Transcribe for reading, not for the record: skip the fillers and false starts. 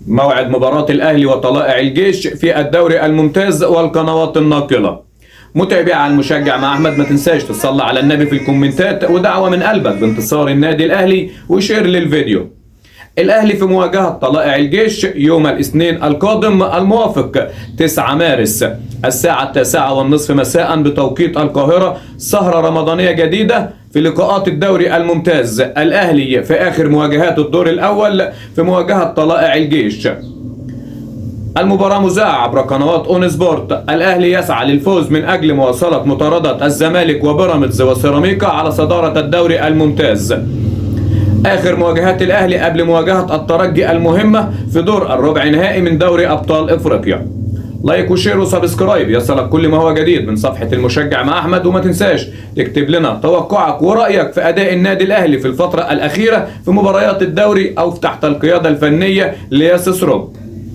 موعد مباراة الأهلي وطلائع الجيش في الدوري الممتاز والقنوات الناقلة. متابع المشجع مع أحمد، ما تنساش تصلي على النبي في الكومنتات ودعوة من قلبك بانتصار النادي الأهلي وشير للفيديو. الأهلي في مواجهة طلائع الجيش يوم الاثنين القادم الموافق 9 مارس الساعة 9:30 مساء بتوقيت القاهرة، سهرة رمضانية جديدة في لقاءات الدوري الممتاز. الأهلي في آخر مواجهات الدور الأول في مواجهة طلائع الجيش. المباراة مذاعة عبر قنوات اون سبورت. الأهلي يسعى للفوز من أجل مواصلة مطاردة الزمالك وبيراميدز وسيراميكا على صدارة الدوري الممتاز. آخر مواجهات الأهلي قبل مواجهة الترجي المهمة في دور الربع نهائي من دوري أبطال إفريقيا. لايك وشير وسبسكرايب يصلك كل ما هو جديد من صفحة المشجع مع أحمد، وما تنساش تكتب لنا توقعك ورأيك في أداء النادي الأهلي في الفترة الأخيرة في مباريات الدوري أو تحت القيادة الفنية لياسس روب.